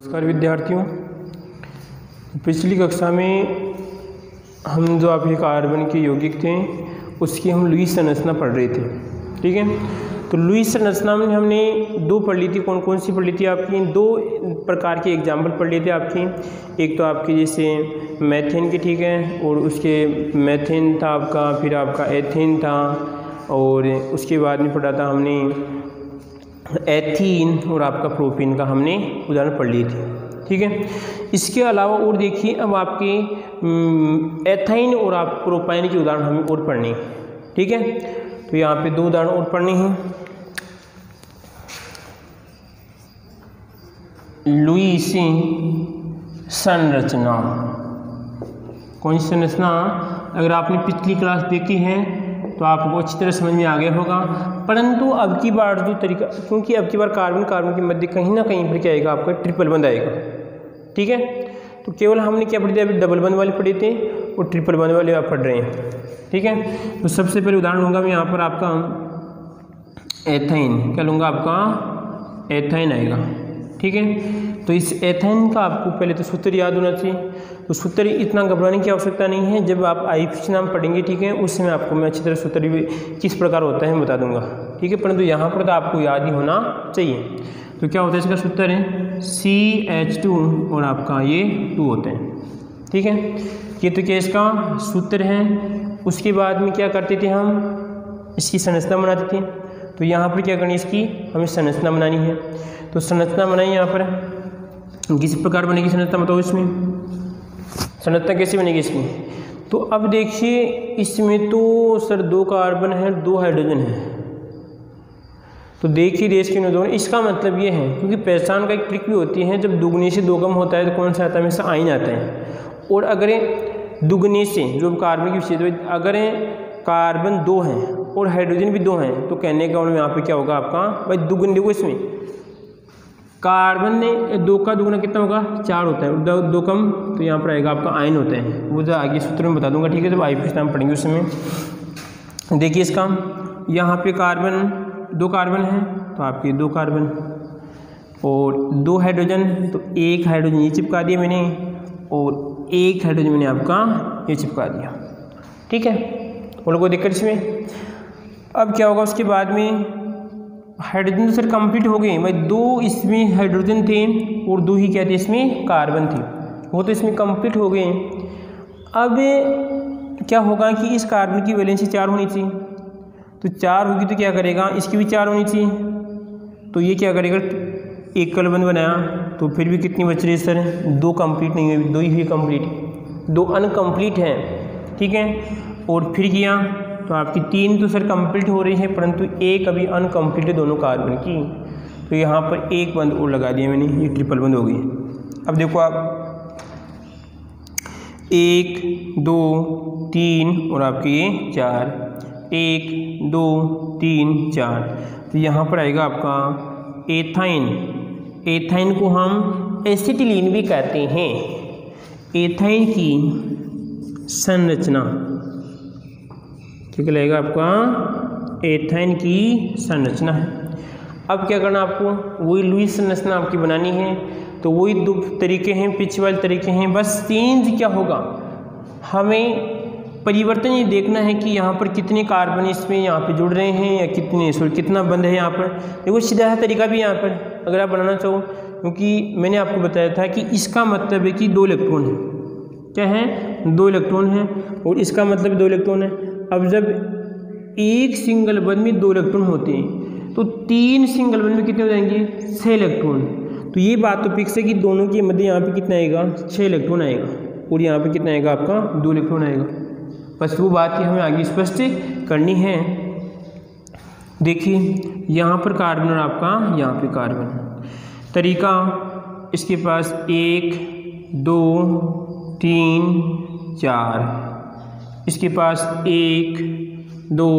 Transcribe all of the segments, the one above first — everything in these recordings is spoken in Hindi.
नमस्कार विद्यार्थियों, पिछली कक्षा में हम जो आपके कार्बन के यौगिक थे उसकी हम लुईस संरचना पढ़ रहे थे। ठीक है, तो लुईस संरचना में हमने दो पढ़ ली थी। कौन कौन सी पढ़ ली थी? आपकी दो प्रकार के एग्जाम्पल पढ़ लिए थे आपकी। एक तो आपकी जैसे मैथेन की, ठीक है, और उसके मैथेन था आपका, फिर आपका एथेन था, और उसके बाद में पढ़ा था हमने एथीन और आपका प्रोपेन का हमने उदाहरण पढ़ लिए थे। ठीक है, इसके अलावा और देखिए अब आपके एथाइन और आप प्रोपाइन के उदाहरण हमें और पढ़ने हैं। ठीक है, तो यहाँ पे दो उदाहरण और पढ़ने हैं। लुईस संरचना, कौन सी संरचना? अगर आपने पिछली क्लास देखी है तो आपको अच्छी तरह समझ में आ गया होगा, परंतु अब की बार जो तरीका, क्योंकि अब की बार कार्बन कार्बन के मध्य कहीं ना कहीं पर क्या आएगा, आपका ट्रिपल बंध आएगा। ठीक है, तो केवल हमने क्या पढ़े थे? अभी डबल बंध वाले पढ़े थे और ट्रिपल बंध वाले आप पढ़ रहे हैं। ठीक है, तो सबसे पहले उदाहरण होगा मैं यहाँ पर आपका एथाइन, क्या लूँगा? आपका एथाइन आएगा। ठीक है, तो इस एथाइन का आपको पहले तो सूत्र याद होना चाहिए। तो सूत्र इतना घबराने की आवश्यकता नहीं है, जब आप आईपीसी नाम पढ़ेंगे, ठीक है, उस समय आपको मैं अच्छी तरह सूत्र भी किस प्रकार होता है बता दूंगा। ठीक है, परंतु यहाँ पर तो आपको याद ही होना चाहिए। तो क्या होता है इसका सूत्र है CH2 और आपका ये 2 होते हैं। ठीक है, ये तो क्या इसका सूत्र है। उसके बाद में क्या करते थे हम? इसकी संरचना बनाते थे। तो यहाँ पर क्या करनी है? इसकी हमें संरचना बनानी है। तो संरचना बनाई यहाँ पर, किस प्रकार बनेगी संरचना बताओ? इसमें संरचना कैसे बनेगी इसकी? तो अब देखिए इसमें तो सर 2 कार्बन है, 2 हाइड्रोजन है। तो देखिए देश के दोनों, इसका मतलब ये है, क्योंकि पहचान का एक ट्रिक भी होती है, जब दुगने से 2 कम होता है तो कौन सा आता है? हमेशा आइन आता है। और अगर दुगने से, जो कार्बन की विशेषता, अगर कार्बन 2 हैं और हाइड्रोजन भी 2 हैं, तो कहने का यहाँ पे क्या होगा आपका? भाई दुगने, देखो इसमें कार्बन ने 2 का दुगना कितना होगा? 4 होता है, 2 कम, तो यहाँ पर आएगा आपका आयन होता है। वो जो आगे सूत्र में बता दूंगा। ठीक है, जब आईपीसी नाम पढ़ेंगे उस समय। देखिए इसका यहाँ पे कार्बन 2 कार्बन है, तो आपके 2 कार्बन और 2 हाइड्रोजन, तो 1 हाइड्रोजन ये चिपका दिया मैंने और 1 हाइड्रोजन मैंने आपका ये चिपका दिया। ठीक है, और कोई दिक्कत इसमें? अब क्या होगा उसके बाद में? हाइड्रोजन तो सर कंप्लीट हो गए भाई, 2 इसमें हाइड्रोजन थे और 2 ही क्या थे? इसमें कार्बन थे, वो तो इसमें कंप्लीट हो गए। अब क्या होगा कि इस कार्बन की वैलेंसी 4 होनी चाहिए, तो 4 होगी तो क्या करेगा? इसकी भी 4 होनी चाहिए, तो ये क्या करेगा? एक कलबंध बनाया, तो फिर भी कितनी बच रही है सर? 2 कंप्लीट नहीं हुई, 2 ही कंप्लीट, 2 अनकम्प्लीट हैं। ठीक है, और फिर किया तो आपकी 3 तो सर कंप्लीट हो रही है, परंतु 1 अभी अनकम्प्लीट है दोनों कार्बन की, तो यहाँ पर 1 बंद और लगा दिया मैंने, ये ट्रिपल बंद हो गई। अब देखो आप 1 2 3 और आपके ये 4, 1 2 3 4, तो यहाँ पर आएगा आपका एथाइन। एथाइन को हम एसिटिलीन भी कहते हैं। एथाइन की संरचना क्या लगेगा आपका? एथाइन की संरचना है। अब क्या करना आपको? वही लुईस संरचना आपकी बनानी है। तो वही 2 तरीके हैं, पिछले वाले तरीके हैं, बस चेंज क्या होगा? हमें परिवर्तन ये देखना है कि यहाँ पर कितने कार्बन इसमें यहाँ पे जुड़ रहे हैं या कितने, सॉरी कितना बंद है यहाँ पर। देखो सीधा तरीका भी यहाँ पर अगर आप बनाना चाहो, क्योंकि मैंने आपको बताया था कि इसका मतलब है कि 2 इलेक्ट्रॉन है। क्या है? 2 इलेक्ट्रॉन है, और इसका मतलब 2 इलेक्ट्रॉन है। अब जब एक सिंगल बंध में 2 इलेक्ट्रॉन होते हैं, तो 3 सिंगल बंध में कितने हो जाएंगे? 6 इलेक्ट्रॉन। तो ये बात तो फिक्स है कि दोनों के मध्य यहाँ पे कितना आएगा? 6 इलेक्ट्रॉन आएगा, और यहाँ पे कितना आएगा आपका? 2 इलेक्ट्रॉन आएगा। बस वो बात ही हमें आगे स्पष्ट करनी है। देखिए यहाँ पर कार्बन और आपका यहाँ पे कार्बन। तरीका इसके पास 1 2 3 4, इसके पास 1 2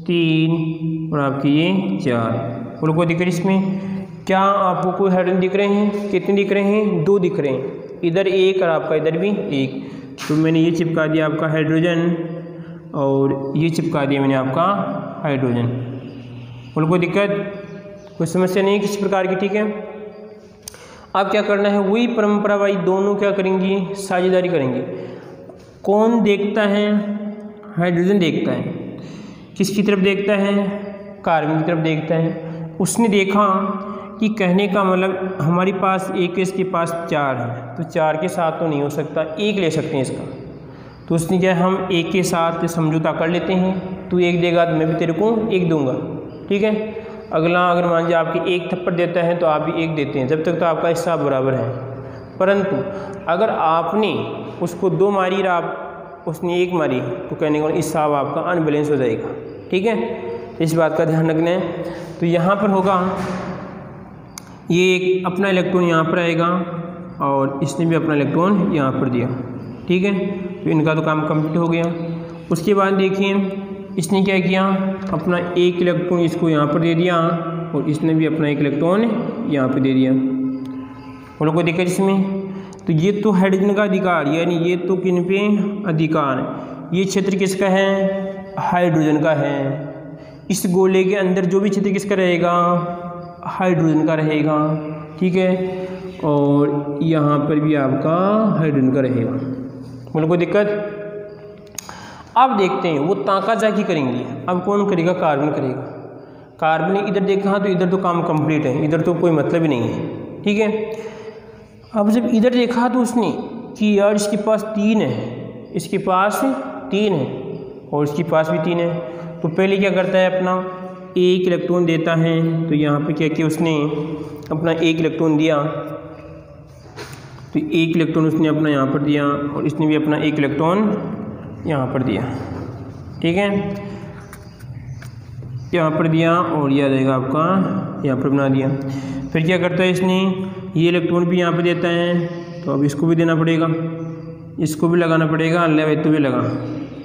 3 और आपके ये 4, और कोई दिक्कत इसमें? क्या आपको कोई हाइड्रोजन दिख रहे हैं? कितने दिख रहे हैं? 2 दिख रहे हैं, इधर 1 और आपका इधर भी 1। तो मैंने ये चिपका दिया आपका हाइड्रोजन, और ये चिपका दिया मैंने आपका हाइड्रोजन, और कोई दिक्कत, कोई समस्या नहीं किसी प्रकार की। ठीक है, अब क्या करना है, वही परंपरा भाई, दोनों क्या करेंगी, साझेदारी करेंगे। कौन देखता है, हाइड्रोजन देखता है, किसकी तरफ देखता है, कार्बन की तरफ देखता है। उसने देखा कि कहने का मतलब हमारे पास एक, इसके पास 4 है, तो 4 के साथ तो नहीं हो सकता, 1 ले सकते हैं इसका। तो उसने क्या, हम 1 के साथ समझौता कर लेते हैं, तू 1 देगा तो मैं भी तेरे को 1 दूंगा, ठीक है। अगला अगर मान लीजिए आपके 1 थप्पड़ देता है तो आप भी 1 देते हैं, जब तक तो आपका हिस्सा बराबर है। परंतु अगर आपने उसको 2 मारी और आप उसने 1 मारी, तो कहने का हिस्सा आपका अनबैलेंस हो जाएगा, ठीक है। इस बात का ध्यान रखना है। तो यहाँ पर होगा, ये एक अपना इलेक्ट्रॉन यहाँ पर आएगा और इसने भी अपना इलेक्ट्रॉन यहाँ पर दिया, ठीक है। तो इनका तो काम कंप्लीट हो गया। उसके बाद देखिए इसने क्या किया, अपना 1 इलेक्ट्रॉन इसको यहाँ पर दे दिया और इसने भी अपना 1 इलेक्ट्रॉन यहाँ पर दे दिया। बोलो कोई दिक्कत इसमें? तो ये तो हाइड्रोजन का अधिकार, यानी ये तो किन पे अधिकार है। ये क्षेत्र किसका है, हाइड्रोजन का है। इस गोले के अंदर जो भी क्षेत्र किसका रहेगा, हाइड्रोजन का रहेगा, ठीक है। और यहाँ पर भी आपका हाइड्रोजन का रहेगा। बोलो कोई दिक्कत? अब देखते हैं वो ताकाजाकी करेंगे। अब कौन करेगा, कार्बन करेगा। कार्बन ने इधर देखा तो इधर तो काम कंप्लीट है, इधर तो कोई मतलब ही नहीं है, ठीक है। अब जब इधर देखा तो उसने कि यार इसके पास 3 है, इसके पास 3 है और इसके पास भी 3 है। तो पहले क्या करता है, अपना 1 इलेक्ट्रॉन देता है। तो यहाँ पे क्या किया उसने, अपना 1 इलेक्ट्रॉन दिया। तो 1 इलेक्ट्रॉन उसने अपना यहाँ पर दिया और इसने भी अपना 1 इलेक्ट्रॉन यहाँ पर दिया, ठीक है। यहाँ पर दिया और यह रहेगा आपका यहाँ पर बना दिया। फिर क्या करता है इसने, ये इलेक्ट्रॉन भी यहाँ पे देता है, तो अब इसको भी देना पड़ेगा, इसको भी लगाना पड़ेगा, अल्लाह तो भी लगा,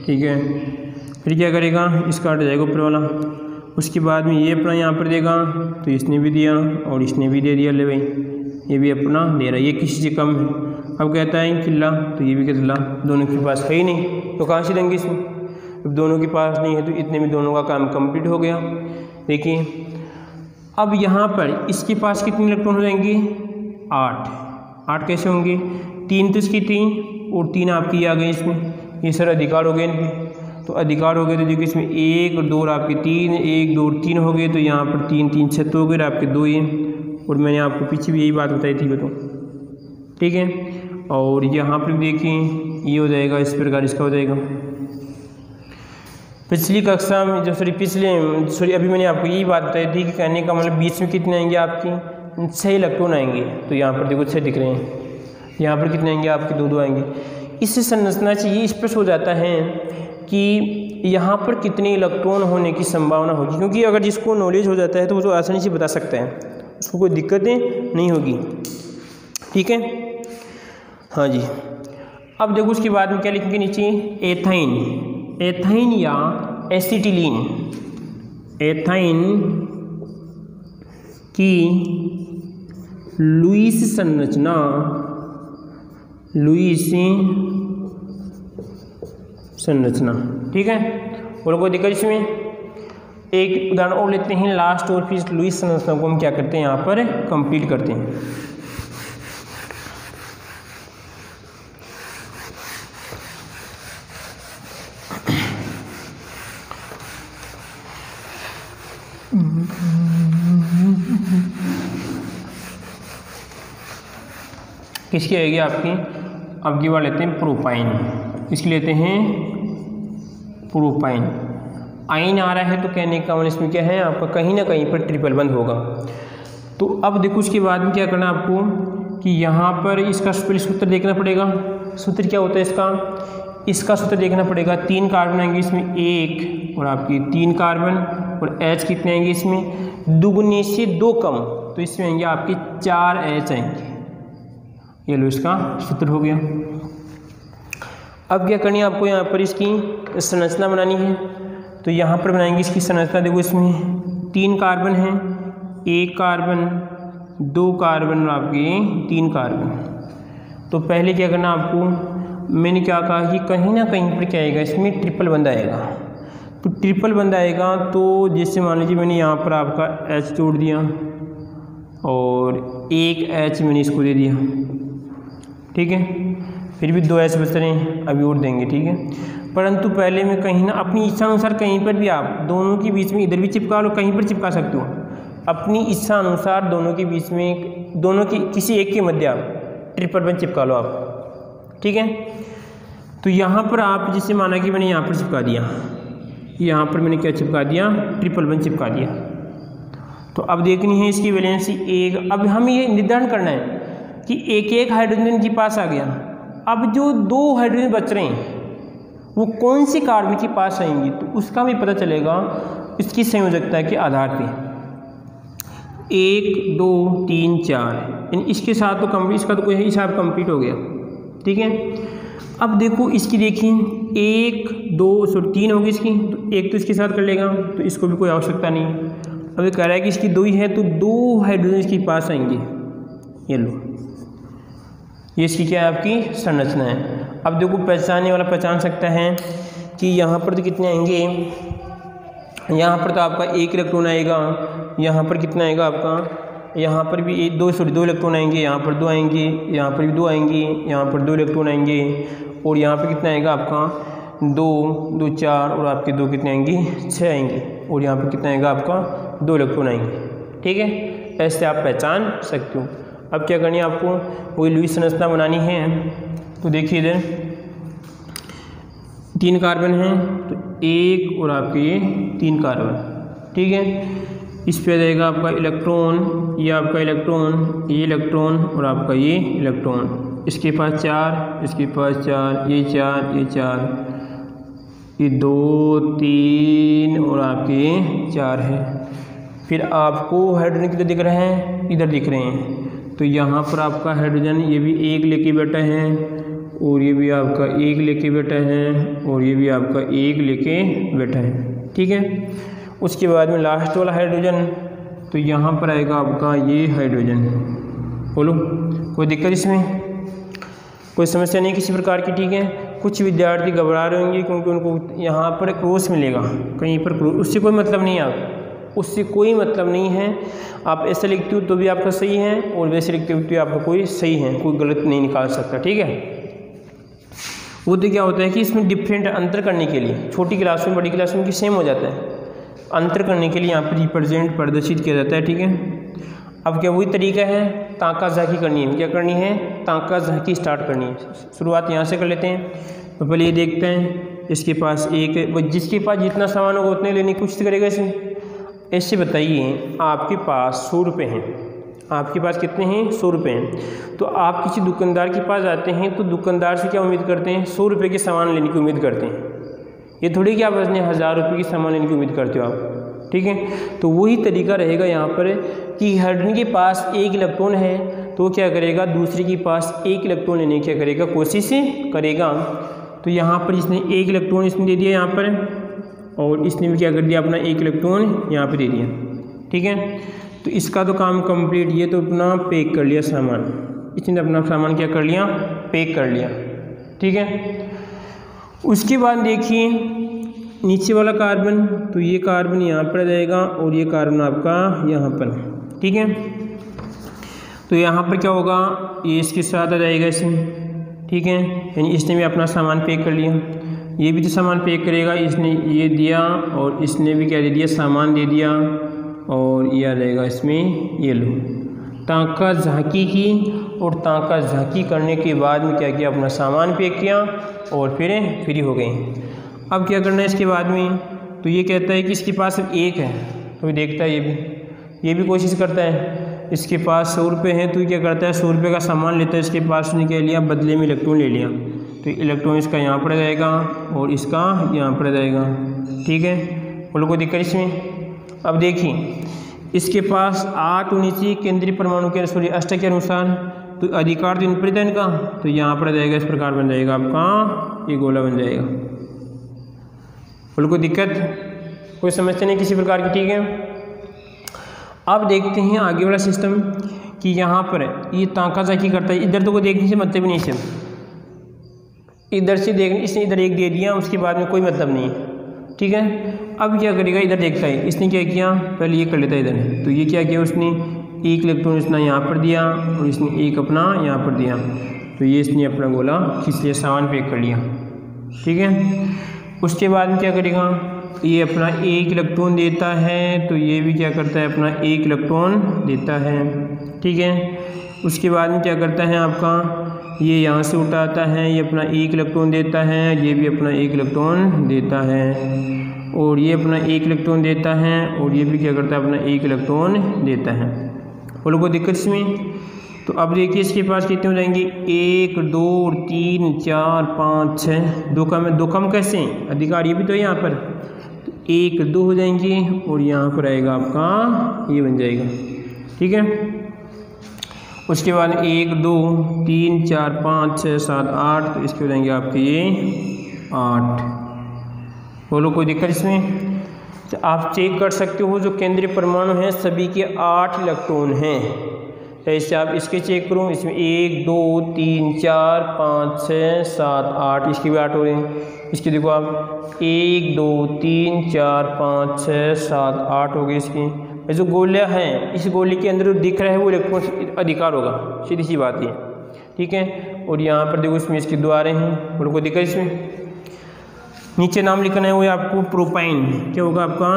ठीक है। फिर क्या करेगा, इसका हट जाएगा ऊपर वाला। उसके बाद में ये अपना यहाँ पर देगा, तो इसने भी दिया और इसने भी दे दिया, ले भाई ये भी अपना दे रहा है, ये किसी से कम है। अब कहता है किला, तो ये भी किला, दोनों के पास है ही नहीं, तो कहाँ से देंगे इसमें। अब दोनों के पास नहीं है तो इतने में दोनों का काम कंप्लीट हो गया। देखिए अब यहाँ पर इसके पास कितने इलेक्ट्रॉन हो जाएंगे, 8 कैसे होंगे, 3 तो इसकी 3 और 3 आपकी आ गई इसमें, ये सर अधिकार हो गए इनके। तो अधिकार हो गए तो देखिए इसमें 1 और 2 और आपके 3, 1 2 और 3 हो गए। तो यहाँ पर 3 3 6 हो गए, आपके 2 ये, और मैंने आपको पीछे भी यही बात बताई थी बताओ, ठीक है। और यहाँ पर देखिए ये हो जाएगा इस प्रकार, इसका हो जाएगा। पिछली कक्षा में जो सॉरी अभी मैंने आपको यही बात बताई थी कि कहने का मतलब बीच में कितने आएंगे आपकी, 6 इलेक्ट्रॉन आएंगे। तो यहाँ पर देखो 6 दिख रहे हैं, यहाँ पर कितने आएंगे आपके, 2 आएंगे। इससे संरचना से ये स्पष्ट हो जाता है कि यहाँ पर कितने इलेक्ट्रॉन होने की संभावना होगी, क्योंकि अगर जिसको नॉलेज हो जाता है तो वो तो आसानी से बता सकता है, उसको कोई दिक्कतें नहीं होगी, ठीक है। हाँ जी। अब देखो उसके बाद में क्या लिखेंगे नीचे, एथाइन या एसिटिलीन। एथाइन की लुईस संरचना, ठीक है। और कोई दिक्कत इसमें, एक उदाहरण और लेते हैं लास्ट, और फिर लुईस संरचना को हम क्या करते हैं यहाँ पर कंप्लीट करते हैं। किसकी आएगी आपकी, अब की बार लेते हैं प्रोपाइन, इसकी लेते हैं प्रोपाइन। आइन आ रहा है तो कहने का मतलब इसमें क्या है, आपका कहीं ना कहीं पर ट्रिपल बंद होगा। तो अब देखो उसके बाद में क्या करना आपको कि यहाँ पर इसका सूत्र देखना पड़ेगा। सूत्र क्या होता है इसका सूत्र देखना पड़ेगा। 3 कार्बन आएंगे इसमें, 1 और आपकी 3 कार्बन, और H कितने आएंगे इसमें, दुगुने से 2 कम, तो इसमें आएंगे आपके 4 H आएंगे। ये लो इसका सूत्र हो गया। अब क्या करनी है आपको, यहाँ पर इसकी संरचना बनानी है। तो यहाँ पर बनाएंगे इसकी संरचना। देखो इसमें 3 कार्बन हैं, 1 कार्बन, 2 कार्बन और आपके 3 कार्बन। तो पहले क्या करना आपको, मैंने क्या कहा कि कहीं ना कहीं पर क्या आएगा, इसमें ट्रिपल बंद आएगा। तो ट्रिपल बंद आएगा तो जैसे मान लीजिए मैंने यहाँ पर आपका H जोड़ दिया और एक H मैंने इसको दे दिया, ठीक है। फिर भी 2 H बच रहे हैं, अभी और देंगे, ठीक है। परंतु पहले में कहीं ना अपनी इच्छा अनुसार कहीं पर भी आप दोनों के बीच में इधर भी चिपका लो, कहीं पर चिपका सकते हो। अपनी इच्छा अनुसार दोनों के बीच में, दोनों की किसी एक के मध्य आप ट्रिपल बंद चिपका लो आप, ठीक है। तो यहाँ पर आप जैसे माना कि मैंने यहाँ पर चिपका दिया, यहाँ पर मैंने क्या चिपका दिया, ट्रिपल बंद चिपका दिया। तो अब देखनी है इसकी वैलेंसी एक। अब हमें ये निर्धारण करना है कि एक एक हाइड्रोजन के पास आ गया। अब जो 2 हाइड्रोजन बच रहे हैं वो कौन सी कार्बन के पास आएंगी, तो उसका भी पता चलेगा इसकी संयोजकता के आधार पे। 1 2 3 4 इसके साथ तो कंप्लीट, इसका तो कोई हिसाब कंप्लीट हो गया, ठीक है। अब देखो इसकी देखिए 1 2 3 होगी इसकी, तो एक तो इसके साथ कर लेगा, तो इसको भी कोई आवश्यकता नहीं है। अब ये कह रहा है कि इसकी 2 ही है, तो 2 हाइड्रोजन इसके पास आएंगे। ये लो, ये इसकी क्या है, आपकी संरचना है। अब देखो पहचानने वाला पहचान सकता है कि यहाँ पर तो कितने आएंगे, यहाँ पर तो आपका 1 इलेक्ट्रॉन आएगा, यहाँ पर कितना आएगा आपका, यहाँ पर भी 2 इलेक्ट्रॉन आएंगे, यहाँ पर 2 आएंगे, यहाँ पर भी 2 आएंगे, यहाँ पर 2 इलेक्ट्रॉन आएंगे, और यहाँ पर कितना आएगा आपका 2 2 4, और आपके 2 कितने आएंगे 6 आएंगे, और यहाँ पर कितना आएगा आपका 2 इलेक्ट्रॉन आएंगे, ठीक है। ऐसे आप पहचान सकते हो। अब क्या करनी है आपको, वही लुईस संरचना बनानी है। तो देखिए इधर 3 कार्बन हैं, तो 1 और आपके ये 3 कार्बन, ठीक है। इस पे रहेगा आपका इलेक्ट्रॉन, ये आपका इलेक्ट्रॉन, ये इलेक्ट्रॉन और आपका ये इलेक्ट्रॉन। इसके पास 4, इसके पास 4, ये 4, ये 4, ये 2 3 और आपके 4 है। फिर आपको हाइड्रोजन किधर दिख रहे हैं, इधर दिख रहे हैं। तो यहाँ पर आपका हाइड्रोजन ये भी 1 लेके बैठा है, और ये भी आपका 1 लेके बैठा है, और ये भी आपका 1 लेके बैठा है, ठीक है। उसके बाद में लास्ट वाला हाइड्रोजन, तो यहाँ पर आएगा आपका ये हाइड्रोजन। बोलो कोई दिक्कत इसमें, कोई समस्या नहीं किसी प्रकार की, ठीक है। कुछ विद्यार्थी घबरा रहे होंगे क्योंकि उनको यहाँ पर क्रॉस मिलेगा कहीं पर क्रॉस, उससे कोई मतलब नहीं है, आप उससे कोई मतलब नहीं है। आप ऐसे लिखते हो तो भी आपका सही है, और वैसे लिखते हो तो आपका कोई सही है, कोई गलत नहीं निकाल सकता, ठीक है। वो तो क्या होता है कि इसमें डिफरेंट अंतर करने के लिए छोटी क्लास में बड़ी क्लास में की सेम हो जाता है, अंतर करने के लिए यहाँ पर रिप्रेजेंट प्रदर्शित किया जाता है, ठीक है। अब क्या वही तरीका है, ताका झाकी करनी है, क्या करनी है, ताका झाकी स्टार्ट करनी है। शुरुआत यहाँ से कर लेते हैं। तो पहले ये देखते हैं, इसके पास एक, जिसके पास जितना सामान होगा उतने लेने की कोशिश करेगा इसे। ऐसे बताइए आपके पास 100 रुपये हैं, आपके पास कितने हैं 100 रुपये हैं। तो आप किसी दुकानदार के पास जाते हैं तो दुकानदार से क्या उम्मीद करते हैं, 100 रुपये के सामान लेने की उम्मीद करते हैं। ये थोड़ी कि आप अपने 1000 रुपये की सामान लेने की उम्मीद करते हो आप, ठीक है। तो वही तरीका रहेगा यहाँ पर कि हाइड्रोजन के पास 1 इलेक्ट्रॉन है, तो क्या करेगा, दूसरे के पास 1 इलेक्ट्रॉन लेने की क्या करेगा, कोशिश करेगा। तो यहाँ पर इसने 1 इलेक्ट्रॉन इसने दे दिया यहाँ पर, और इसने भी क्या कर दिया, अपना 1 इलेक्ट्रॉन यहाँ पर दे दिया, ठीक है। तो इसका तो काम कंप्लीट, ये तो अपना पैक कर लिया सामान, इसने अपना सामान क्या कर लिया, पैक कर लिया, ठीक है। उसके बाद देखिए नीचे वाला कार्बन, तो ये कार्बन यहाँ पर रहेगा और ये कार्बन आपका यहाँ पर, ठीक है। तो यहाँ पर क्या होगा, ये इसके साथ आ जाएगा इसमें, ठीक है। यानी इसने भी अपना सामान पैक कर लिया, ये भी तो सामान पैक करेगा, इसने ये दिया और इसने भी क्या दे दिया, सामान दे दिया, और ये आ जाएगा इसमें, ये लो ताका झांकी की, और ताका झांकी करने के बाद में क्या किया, अपना सामान पैक किया और फिर फ्री हो गए। अब क्या करना है इसके बाद में, तो ये कहता है कि इसके पास सिर्फ 1 है, तो देखता है ये भी कोशिश करता है। इसके पास 100 रुपये हैं, तो क्या करता है 100 रुपये का सामान लेता है, इसके पास उसने क्या लिया, बदले में इलेक्ट्रॉन ले लिया। तो इलेक्ट्रॉन इसका यहाँ पर जाएगा और इसका यहाँ पर जाएगा, ठीक है। बोलो कोई दिक्कत इसमें। अब देखिए इसके पास 8 होनी चाहिए केंद्रीय परमाणु के, सॉरी अष्टक के अनुसार, तो अधिकार तो इन पर था इनका, तो यहाँ पर जाएगा, इस प्रकार बन जाएगा आपका, ये गोला बन जाएगा। बोलो कोई दिक्कत, कोई समस्या नहीं किसी प्रकार की, ठीक है। अब देखते हैं आगे वाला सिस्टम कि यहाँ पर ये ताका झांकी करता है, इधर तो कोई देखने से मतलब नहीं है, इधर से देखने, इसने इधर 1 दे दिया, उसके बाद में कोई मतलब नहीं है, ठीक है। अब क्या करेगा, इधर देखता है, इसने क्या किया, पहले ये कर लेता है इधर, तो ये क्या किया उसने, एक इलेक्ट्रॉन इसने यहाँ पर दिया और इसने एक अपना यहाँ पर दिया, तो ये इसने अपना गोला खींच लिया, सामान पैक कर लिया। ठीक है, उसके बाद में क्या करेगा, ये अपना एक इलेक्ट्रॉन देता है, तो ये भी क्या करता है, अपना एक इलेक्ट्रॉन देता है। ठीक है, उसके बाद में क्या करता है आपका, ये यहाँ से उठाता है, ये अपना एक इलेक्ट्रॉन देता है, ये भी अपना एक इलेक्ट्रॉन देता है, और ये अपना एक इलेक्ट्रॉन देता है, और ये भी क्या करता है, अपना एक इलेक्ट्रॉन देता है। बोलो कोई दिक्कत इसमें? तो अब देखिए इसके पास कितने हो जाएंगे, 1 2 3 4 5 6, दो कम कैसे, अधिकार ये भी तो है यहाँ पर, तो 1 2 हो जाएंगे, और यहाँ पर आएगा आपका ये बन जाएगा। ठीक है, उसके बाद 1 2 3 4 5 6 7 8, तो इसके हो जाएंगे आपके ये 8। बोलो कोई दिक्कत इसमें? तो आप चेक कर सकते हो जो केंद्रीय परमाणु हैं सभी के 8 इलेक्ट्रॉन हैं। ऐसे आप इसके चेक करो, इसमें 1 2 3 4 5 6 7 8, इसके भी 8 हो रहे हैं। इसके देखो आप 1 2 3 4 5 6 7 8 हो गए इसकी। जो गोला है, इस गोले के अंदर जो दिख रहा है वो इलेक्ट्रॉन अधिकार होगा, सीधी सी बात है। ठीक है, और यहाँ पर देखो इसमें इसके द्वारे हैं, बोलो कोई दिक्कत इसमें? नीचे नाम लिखना है वो आपको प्रोपाइन, क्या होगा आपका,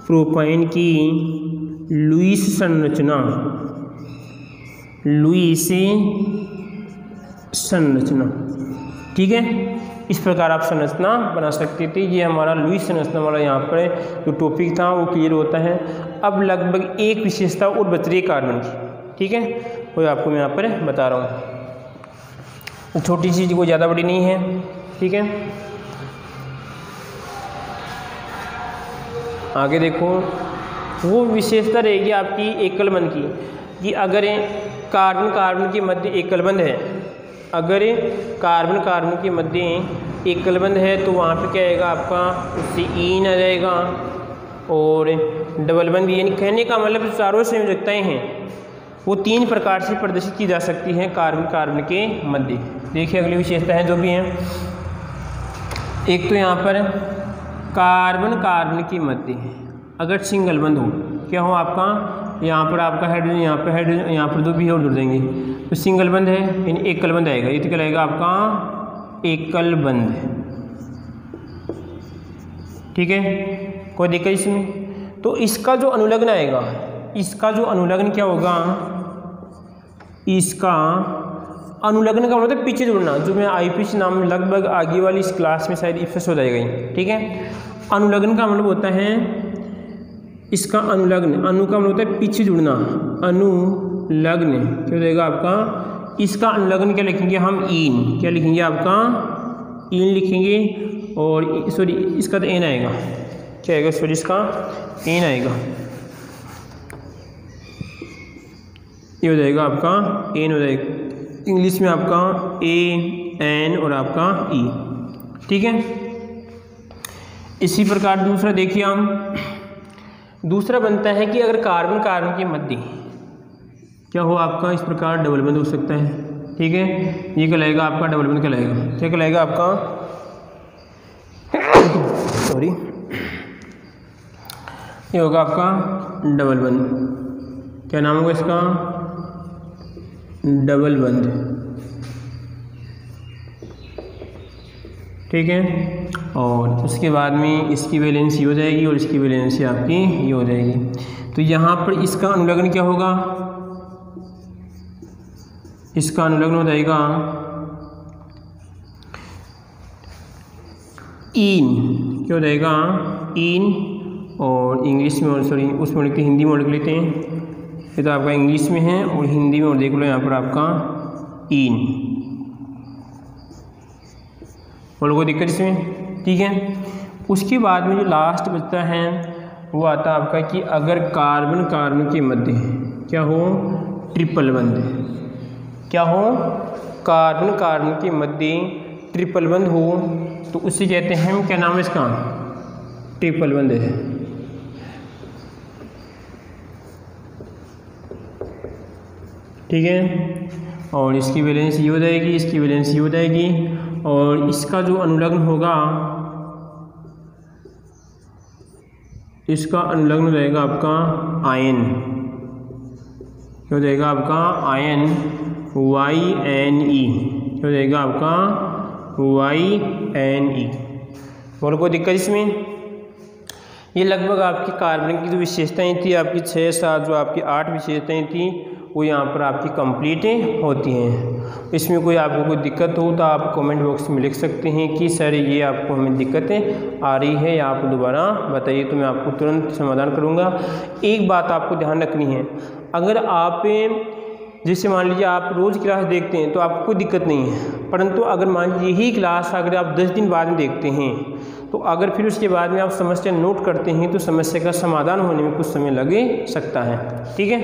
प्रोपाइन की लुईस संरचना, लुईस संरचना। ठीक है, इस प्रकार आप संरचना बना सकते थे। ये हमारा लुईस संरचना वाला यहाँ पर जो टॉपिक था वो क्लियर होता है। अब लगभग एक विशेषता और बच रही है कार्बन की। ठीक है, वो आपको मैं यहाँ पर बता रहा हूँ, छोटी चीज़ कोई ज़्यादा बड़ी नहीं है। ठीक है, आगे देखो, वो विशेषता रहेगी आपकी एकल बंध की, कि अगर कार्बन के मध्य एकल बंध है, अगर कार्बन के मध्य एकल बंध है तो वहाँ पे क्या आएगा आपका, उससे ईन आ जाएगा। और डबल बंध भी, यानी कहने का मतलब चारों संयोजकताएँ हैं वो 3 प्रकार से प्रदर्शित की जा सकती हैं कार्बन के मध्य। देखिए अगली विशेषता है जो भी हैं, एक तो यहाँ पर कार्बन के मध्य अगर सिंगल बंध हो, क्या हो आपका, यहाँ पर आपका हाइड्रोजन, यहाँ पर हाइड्रोजन, यहाँ पर 2 भी और जुड़ जाएंगे, तो सिंगल बंध है, यानी एकल बंध आएगा। ये तो क्या रहेगा आपका एकल बंध। ठीक है, कोई दिक्कत इसमें? तो इसका जो अनुलग्न आएगा, इसका जो अनुलग्न क्या होगा, इसका अनुलग्न का मतलब पीछे जुड़ना, जो मैं आईपीएच नाम लगभग आगे वाली इस क्लास में शायद इफेक्ट हो जाएगा। ठीक है, अनुलग्न का मतलब होता है इसका अनुलग्न, अनु का मतलब होता है पीछे जुड़ना, अनुलग्न क्या हो जाएगा आपका, इसका अनुलग्न क्या लिखेंगे हम, ईन, क्या लिखेंगे आपका, ईन लिखेंगे। और सॉरी इसका तो एन आएगा, क्या आएगा, सॉरी इसका एन आएगा, ये हो जाएगा आपका एन हो जाएगा, इंग्लिश में आपका ए एन और आपका ई। ठीक है, इसी प्रकार दूसरा देखिए हम, दूसरा बनता है कि अगर कार्बन के मध्य क्या हो आपका, इस प्रकार डबल बंध हो सकता है। ठीक है, ये कहलाएगा आपका डबल बंध कहलाएगा, क्या कहलाएगा आपका, सॉरी ये होगा आपका डबल बंध। क्या नाम होगा इसका, डबल बंध। ठीक है, और उसके बाद में इसकी वैलेंसी हो जाएगी और इसकी वैलेंसी आपकी ये हो जाएगी। तो यहाँ पर इसका अनुलग्न क्या होगा, इसका अनुलग्न हो जाएगा ईन, क्या हो जाएगा, ईन। और इंग्लिश में, और सॉरी उसमें लिखते हिंदी में लिख लेते हैं, ये तो आपका इंग्लिश में है और हिंदी में, और देख लो यहाँ पर आपका ईन। और कोई दिक्कत इसमें? ठीक है, उसके बाद में जो लास्ट बचता है वो आता है आपका कि अगर कार्बन के मध्य क्या हो, ट्रिपल बंध, क्या हो, कार्बन के मध्य ट्रिपल बंध हो, तो उससे कहते हैं, क्या नाम है इसका, ट्रिपल बंध है। ठीक है, और इसकी वैलेंसी ये हो जाएगी, इसकी वैलेंसी हो जाएगी, और इसका जो अनुलग्न होगा इसका अनुलग्न रहेगा आपका आयन, क्या हो जाएगा आपका आयन YNE, क्या हो जाएगा आपका YNE। और कोई दिक्कत इसमें? ये लगभग आपकी कार्बन की जो विशेषताएं थी, आपकी 6-7 जो आपकी 8 विशेषताएं थी, वो यहाँ पर आपकी कंप्लीट होती हैं। इसमें कोई आपको कोई दिक्कत हो तो आप कमेंट बॉक्स में लिख सकते हैं कि सर ये आपको हमें दिक्कतें आ रही है या आप दोबारा बताइए, तो मैं आपको तुरंत समाधान करूँगा। एक बात आपको ध्यान रखनी है, अगर आप जैसे मान लीजिए आप रोज़ क्लास देखते हैं तो आपको कोई दिक्कत नहीं है, परंतु अगर मान लीजिए यही क्लास अगर आप 10 दिन बाद में देखते हैं तो अगर फिर उसके बाद में आप समस्या नोट करते हैं तो समस्या का समाधान होने में कुछ समय लगे सकता है। ठीक है,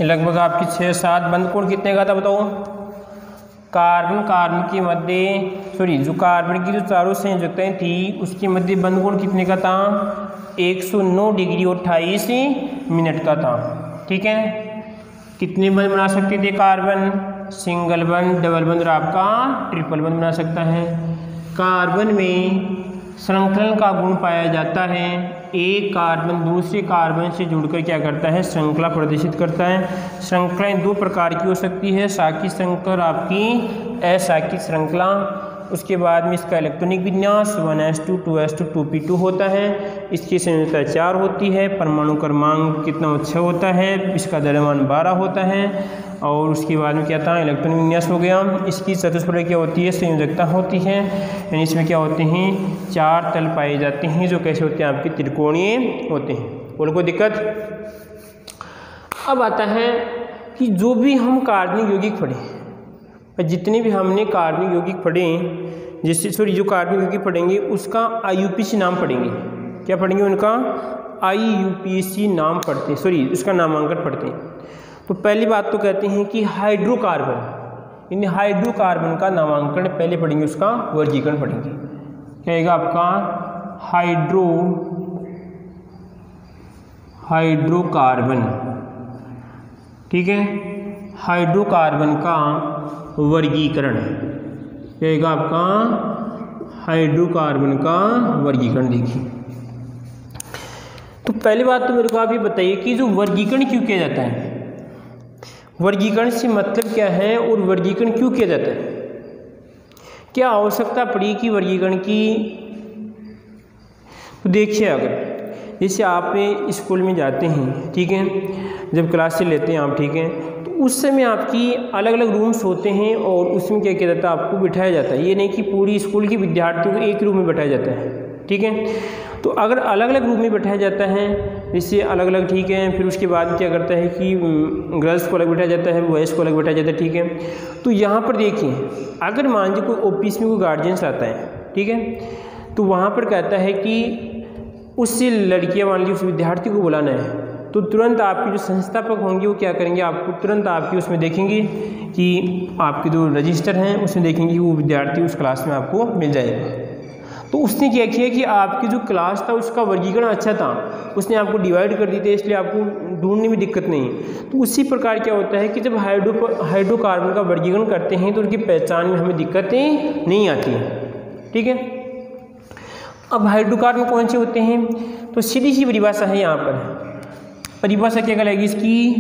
लगभग आपकी 6-7 बंद कोण कितने का था बताओ? कार्बन के मध्य जो कार्बन की जो चारों संयोजकताएं थी उसके मध्य बंद कोण कितने का था? 109 डिग्री 28 मिनट का था। ठीक है, कितने बंद बना सकते थे कार्बन? सिंगल बंद, डबल बंद और आपका ट्रिपल बंद बना सकता है। कार्बन में श्रृंखलन का गुण पाया जाता है, एक कार्बन दूसरे कार्बन से जुड़कर क्या करता है? श्रृंखला प्रदर्शित करता है। श्रृंखलाएं 2 प्रकार की हो सकती है, शाखी श्रृंखला और आपकी अशाखी श्रृंखला। उसके बाद में इसका इलेक्ट्रॉनिक विन्यास 1s2 2s2 2p2 होता है। इसकी संयोजकता 4 होती है। परमाणु क्रमांक कितना 6 होता है। इसका द्रव्यमान 12 होता है। और उसके बाद में क्या था? इलेक्ट्रॉनिक विन्यास हो गया। इसकी चतुष्फलक क्या होती है? संयोजकता होती है। यानी इसमें क्या होते हैं? 4 तल पाए जाते हैं जो कैसे होते हैं? आपके त्रिकोणीय होते हैं। और कोई दिक्कत? अब आता है कि जो भी हम कार्बनिक यौगिक पढ़े, जितने भी हमने कार्बनिक यौगिक पढ़े, जिससे जो कार्बनिक यौगिक पढ़ेंगे उसका IUPAC नाम पढ़ेंगे। क्या पढ़ेंगे? उनका IUPAC नाम पढ़ते हैं, उसका नामांकन पढ़ते हैं। तो पहली बात तो कहते हैं कि हाइड्रोकार्बन, इन हाइड्रोकार्बन का नामांकन पहले पढ़ेंगे, उसका वर्गीकरण पढ़ेंगे। क्या आएगा आपका? हाइड्रोकार्बन। ठीक है, हाइड्रोकार्बन का वर्गीकरण रहेगा आपका हाइड्रोकार्बन का वर्गीकरण। देखिए, तो पहली बात तो मेरे को आप ये बताइए कि जो वर्गीकरण क्यों किया जाता है? वर्गीकरण से मतलब क्या है और वर्गीकरण क्यों किया जाता है? क्या आवश्यकता पड़ी कि वर्गीकरण की? तो देखिए, अगर जैसे आप स्कूल में जाते हैं, ठीक है, जब क्लास से लेते हैं आप, ठीक है, तो उस समय आपकी अलग अलग रूम्स होते हैं और उसमें क्या किया जाता है? आपको बिठाया जाता है। ये नहीं कि पूरी स्कूल के विद्यार्थियों को एक रूम में बैठाया जाता है। ठीक है, तो अगर अलग अलग रूम में बैठाया जाता है, जिससे अलग अलग, ठीक है, फिर उसके बाद क्या करता है कि गर्ल्स को अलग बैठाया जाता है, बॉयज़ को अलग बैठाया जाता है। ठीक है, तो यहाँ पर देखिए, अगर मान लीजिए कोई ऑफिस में कोई गार्जियंस आता है, ठीक है, तो वहाँ पर कहता है कि उससे लड़कियाँ, मान लीजिए उस विद्यार्थी को बुलाना है, तो तुरंत आपके जो संस्थापक होंगे वो क्या करेंगे? आपको तुरंत आपकी उसमें देखेंगे कि आपके जो रजिस्टर हैं उसमें देखेंगे कि वो विद्यार्थी उस क्लास में आपको मिल जाएगा। तो उसने क्या किया कि आपकी जो क्लास था उसका वर्गीकरण अच्छा था, उसने आपको डिवाइड कर दी थी, इसलिए आपको ढूंढने में दिक्कत नहीं। तो उसी प्रकार क्या होता है कि जब हाइड्रोकार्बन का वर्गीकरण करते हैं तो उनकी पहचान में हमें दिक्कतें नहीं आती हैं। ठीक है, अब हाइड्रोकार्बन कौन से होते हैं? तो सीधी सी परिभाषा है, यहाँ पर परिभाषा क्या कहलाएगी इसकी?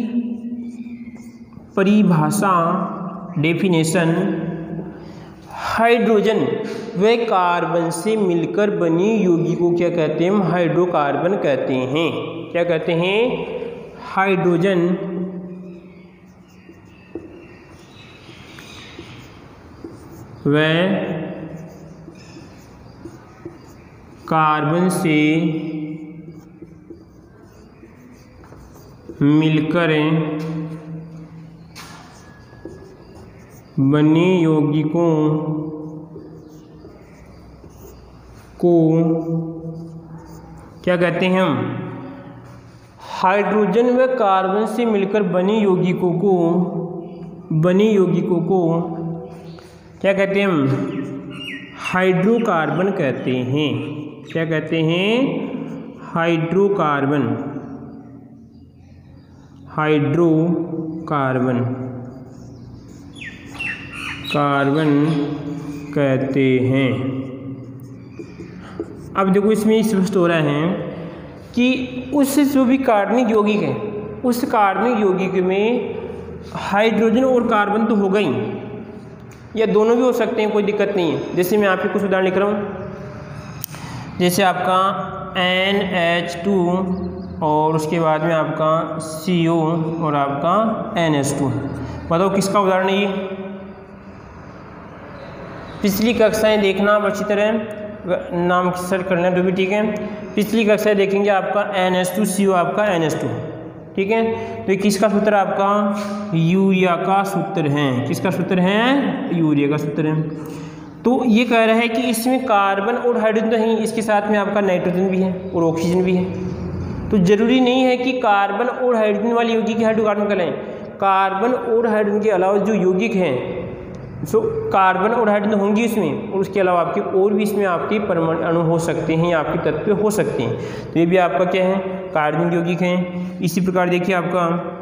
परिभाषा, डेफिनेशन, हाइड्रोजन व कार्बन से मिलकर बनी यौगिक को क्या कहते हैं? हम हाइड्रोकार्बन कहते हैं। क्या कहते हैं? हाइड्रोजन व कार्बन से मिलकर बने यौगिकों को क्या कहते हैं हम? हाइड्रोजन व कार्बन से मिलकर बने यौगिकों को क्या कहते हैं हम? हाइड्रोकार्बन कहते हैं। क्या कहते हैं? हाइड्रोकार्बन कहते हैं। अब देखो इसमें स्पष्ट हो रहा है कि उस जो भी कार्बनिक यौगिक है उस कार्बनिक यौगिक में हाइड्रोजन और कार्बन तो होगा ही, या दोनों भी हो सकते हैं, कोई दिक्कत नहीं है। जैसे मैं आपके कुछ उदाहरण लिख रहा हूँ, जैसे आपका NH2 और उसके बाद में आपका CO और आपका NH2। बताओ किसका उदाहरण है ये? पिछली कक्षाएं देखना आप अच्छी तरह, नाम सर्च करना तो भी ठीक है। पिछली कक्षाएं देखेंगे आपका NH2CO आपका NH2, ठीक है। तो ये किसका सूत्र है? आपका यूरिया का सूत्र है। किसका सूत्र है? यूरिया का सूत्र है। तो ये कह रहा है कि इसमें कार्बन और हाइड्रोजन तो है, इसके साथ में आपका नाइट्रोजन भी है और ऑक्सीजन भी है। तो जरूरी नहीं है कि कार्बन और हाइड्रोजन वाली यौगिक हाइड्रोकार्बन कहलाएं। कार्बन और हाइड्रोजन के अलावा जो यौगिक हैं, सो कार्बन और हाइड्रोजन होंगी इसमें, और उसके अलावा आपके और भी इसमें आपके परमाणु अणु हो सकते हैं या आपके तत्व हो सकते हैं। तो ये भी आपका क्या है? कार्बनिक यौगिक हैं। इसी प्रकार देखिए आपका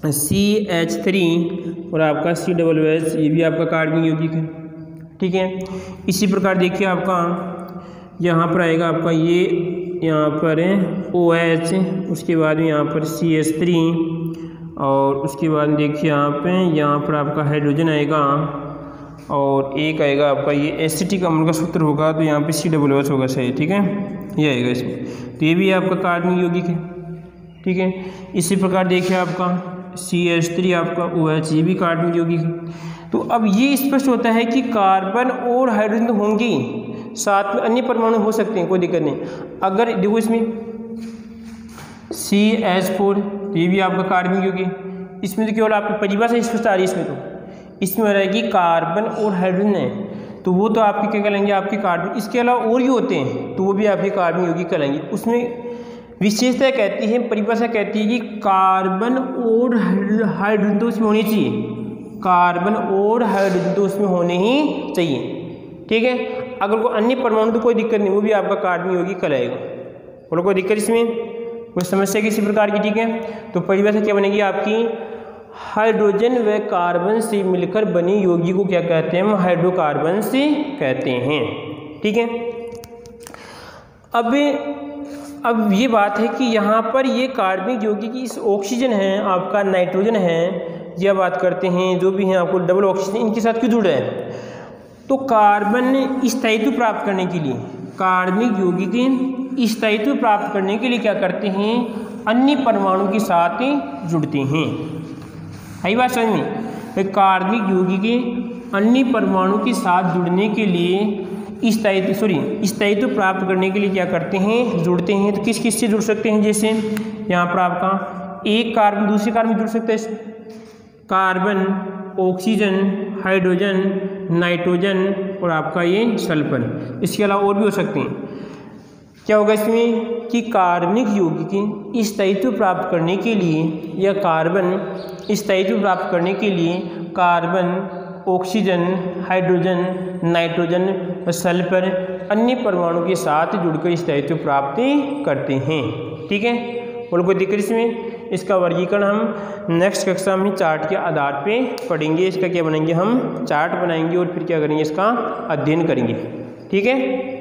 CH3 और आपका COOH, ये भी आपका कार्बनिक यौगिक है, ठीक है। इसी प्रकार देखिए आपका यहाँ पर आएगा आपका ये यहाँ पर OH, उसके बाद में यहाँ पर CH3 और उसके बाद देखिए यहाँ पर आपका हाइड्रोजन आएगा और एक आएगा आपका ये एसिटिक अम्ल का सूत्र होगा, तो यहाँ पे COOH होगा सही, ठीक है, ये आएगा इसमें। तो ये भी आपका कार्बनिक यौगिक है, ठीक है। इसी प्रकार देखिए आपका CH3 आपका OH, ये भी कार्बनिक यौगिक है। तो अब ये स्पष्ट होता है कि कार्बन और हाइड्रोजन तो होंगे, साथ में अन्य परमाणु हो सकते हैं, कोई दिक्कत नहीं। अगर देखो इसमें CH4, तो ये भी आपका कार्बनिक यौगिक। इसमें तो केवल आपकी परिभाषा स्पष्ट आ रही है। इसमें हो रहा है कि कार्बन और हाइड्रोजन है, तो वो तो आपके क्या कहलाएंगे? आपके कार्बन। इसके अलावा और भी होते हैं, तो वो भी आपके कार्बनिक यौगिक कहलाएंगे। उसमें विशेषता कहती है, परिभाषा कहती है कि कार्बन और हाइड्रोजन तो उसमें होनी चाहिए, कार्बन और हाइड्रोजन तो उसमें होने ही चाहिए, ठीक है। अगर कोई अन्य परमाणु तो कोई दिक्कत नहीं, वो भी आपका कार्बनिक यौगिक कहलाएगा। बोलो कोई दिक्कत इसमें? कोई समस्या किसी प्रकार की? ठीक है। तो परिभाषा क्या बनेगी आपकी? हाइड्रोजन व कार्बन से मिलकर बनी यौगिक को क्या कहते हैं? हम हाइड्रोकार्बन से कहते हैं, ठीक है। अब ये बात है कि यहाँ पर ये कार्बनिक यौगिक इस ऑक्सीजन है, आपका नाइट्रोजन है, यह बात करते हैं जो भी हैं आपको डबल ऑक्सीजन, इनके साथ क्यों जुड़ रहे हैं? तो कार्बन स्थायित्व प्राप्त करने के लिए, कार्बनिक यौगिक स्थायित्व प्राप्त करने के लिए क्या करते हैं? अन्य परमाणु के साथ जुड़ते हैं। है बात समझ में? कार्बनिक यौगिक अन्य परमाणु के साथ जुड़ने के लिए स्थायित्व प्राप्त करने के लिए क्या करते हैं? जुड़ते हैं। तो किस किस से जुड़ सकते हैं? जैसे यहाँ पर आपका एक कार्बन दूसरे कार्बन में जुड़ सकता है, कार्बन, ऑक्सीजन, हाइड्रोजन, नाइट्रोजन और आपका ये सल्फर। इसके अलावा और भी हो सकते हैं। क्या होगा इसमें कि कार्बनिक यौगिक स्थायित्व प्राप्त करने के लिए या कार्बन स्थायित्व प्राप्त करने के लिए कार्बन, ऑक्सीजन, हाइड्रोजन, नाइट्रोजन और सल्फर अन्य परमाणु के साथ जुड़कर स्थायित्व प्राप्त करते हैं, ठीक है। और कोई दिक्कत इसमें? इसका वर्गीकरण हम नेक्स्ट कक्षा में चार्ट के आधार पे पढ़ेंगे। इसका क्या बनाएंगे? हम चार्ट बनाएंगे और फिर क्या करेंगे? इसका अध्ययन करेंगे, ठीक है।